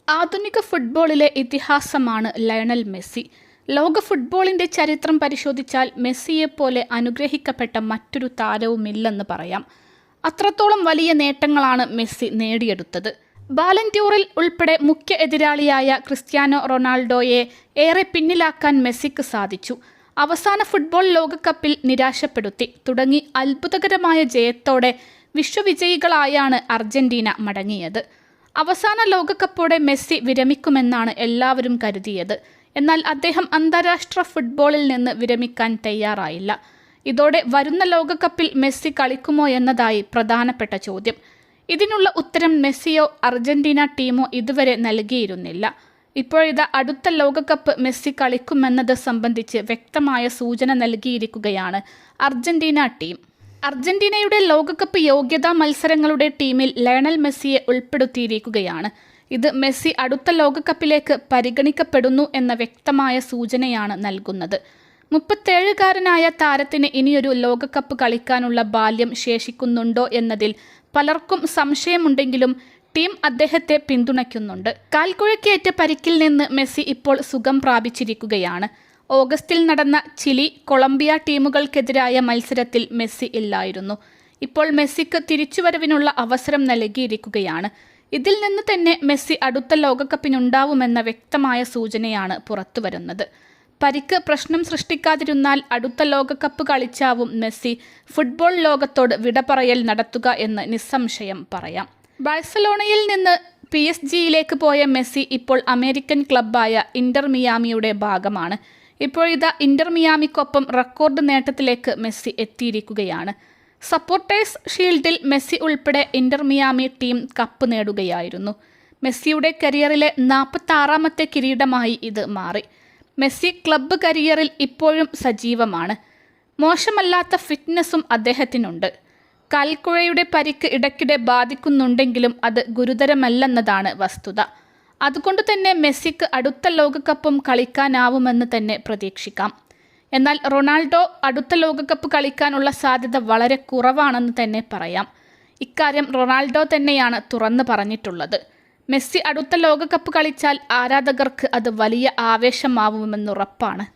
ആധുനിക ഫുട്ബോളിലെ ഇതിഹാസമാണ് Lionel Messi. ലോക ഫുട്ബോളിന്റെ ചരിത്രം പരിശോധിച്ചാൽ മെസ്സിയെപ്പോലെ അനുഗ്രഹിക്കപ്പെട്ട മറ്റൊരു താരവുമില്ലെന്ന് പറയാം. അത്രത്തോളം വലിയ നേട്ടങ്ങളാണ് മെസ്സി നേടിയെടുത്തത്. ബാലൻഡ്യൂറിൽ ഉൾപ്പെടെ മുഖ്യ എതിരാളിയായ ക്രിസ്ത്യാനോ റൊണാൾഡോയെ ഏറെ പിന്നിലാക്കാൻ മെസ്സിക്ക് സാധിച്ചു. അവസാന ഫുട്ബോൾ ലോകകപ്പിൽ നിരാശപ്പെടുത്തി തുടങ്ങി അത്ഭുതകരമായ ജയത്തോടെ വിശ്വവിജയികളായാണ് അർജന്റീന മടങ്ങിയത്. അവസാന ലോകകപ്പോടെ മെസ്സി വിരമിക്കുമെന്നാണ് എല്ലാവരും കരുതിയത്. എന്നാൽ അദ്ദേഹം അന്താരാഷ്ട്ര ഫുട്ബോളിൽ നിന്ന് വിരമിക്കാൻ തയ്യാറായില്ല. ഇതോടെ വരുന്ന ലോകകപ്പിൽ മെസ്സി കളിക്കുമോ എന്നതായി പ്രധാനപ്പെട്ട ചോദ്യം. ഇതിനുള്ള ഉത്തരം മെസ്സിയോ അർജന്റീന ടീമോ ഇതുവരെ നൽകിയിരുന്നില്ല. ഇപ്പോഴിതാ അടുത്ത ലോകകപ്പ് മെസ്സി കളിക്കുമെന്നത് സംബന്ധിച്ച് വ്യക്തമായ സൂചന നൽകിയിരിക്കുകയാണ് അർജന്റീന ടീം. അർജന്റീനയുടെ ലോകകപ്പ് യോഗ്യതാ മത്സരങ്ങളുടെ ടീമിൽ ലയണൽ മെസ്സിയെ ഉൾപ്പെടുത്തിയിരിക്കുകയാണ്. ഇത് മെസ്സി അടുത്ത ലോകകപ്പിലേക്ക് പരിഗണിക്കപ്പെടുന്നു എന്ന വ്യക്തമായ സൂചനയാണ് നൽകുന്നത്. 37-കാരനായ താരത്തിന് ഇനിയൊരു ലോകകപ്പ് കളിക്കാനുള്ള ബാല്യം ശേഷിക്കുന്നുണ്ടോ എന്നതിൽ പലർക്കും സംശയമുണ്ടെങ്കിലും ടീം അദ്ദേഹത്തെ പിന്തുണയ്ക്കുന്നുണ്ട്. കാൽക്കുഴക്കേറ്റ പരിക്കിൽ നിന്ന് മെസ്സി ഇപ്പോൾ സുഖം പ്രാപിച്ചിരിക്കുകയാണ്. ഓഗസ്റ്റിൽ നടന്ന ചിലി, കൊളംബിയ ടീമുകൾക്കെതിരായ മത്സരത്തിൽ മെസ്സി ഇല്ലായിരുന്നു. ഇപ്പോൾ മെസ്സിക്ക് തിരിച്ചുവരവിനുള്ള അവസരം നൽകിയിരിക്കുകയാണ്. ഇതിൽ നിന്ന് തന്നെ മെസ്സി അടുത്ത ലോകകപ്പിനുണ്ടാവുമെന്ന വ്യക്തമായ സൂചനയാണ് പുറത്തുവരുന്നത്. പരിക്ക് പ്രശ്നം സൃഷ്ടിക്കാതിരുന്നാൽ അടുത്ത ലോകകപ്പ് കളിച്ചാവും മെസ്സി ഫുട്ബോൾ ലോകത്തോട് വിട പറയൽ നടത്തുക എന്ന് നിസ്സംശയം പറയാം. ബാഴ്സലോണയിൽ നിന്ന് PSG-യിലേക്ക് പോയ മെസ്സി ഇപ്പോൾ അമേരിക്കൻ ക്ലബ്ബായ ഇന്റർ മിയാമിയുടെ ഭാഗമാണ്. ഇപ്പോഴിതാ ഇന്റർ മിയാമിക്കൊപ്പം റെക്കോർഡ് നേട്ടത്തിലേക്ക് മെസ്സി എത്തിയിരിക്കുകയാണ്. സപ്പോർട്ടേഴ്സ് ഷീൽഡിൽ മെസ്സി ഉൾപ്പെടെ ഇന്റർ മിയാമി ടീം കപ്പ് നേടുകയായിരുന്നു. മെസ്സിയുടെ കരിയറിലെ 46ാമത്തെ കിരീടമായി ഇത് മാറി. മെസ്സി ക്ലബ്ബ് കരിയറിൽ ഇപ്പോഴും സജീവമാണ്. മോശമല്ലാത്ത ഫിറ്റ്നസും അദ്ദേഹത്തിനുണ്ട്. കാൽക്കുഴയുടെ പരിക്ക് ഇടയ്ക്കിടെ ബാധിക്കുന്നുണ്ടെങ്കിലും അത് ഗുരുതരമല്ലെന്നതാണ് വസ്തുത. അതുകൊണ്ട് തന്നെ മെസ്സിക്ക് അടുത്ത ലോകകപ്പും കളിക്കാനാവുമെന്ന് തന്നെ പ്രതീക്ഷിക്കാം. എന്നാൽ റൊണാൾഡോ അടുത്ത ലോകകപ്പ് കളിക്കാനുള്ള സാധ്യത വളരെ കുറവാണെന്ന് തന്നെ പറയാം. ഇക്കാര്യം റൊണാൾഡോ തന്നെയാണ് തുറന്നു പറഞ്ഞിട്ടുള്ളത്. മെസ്സി അടുത്ത ലോകകപ്പ് കളിച്ചാൽ ആരാധകർക്ക് അത് വലിയ ആവേശമാവുമെന്നുറപ്പാണ്.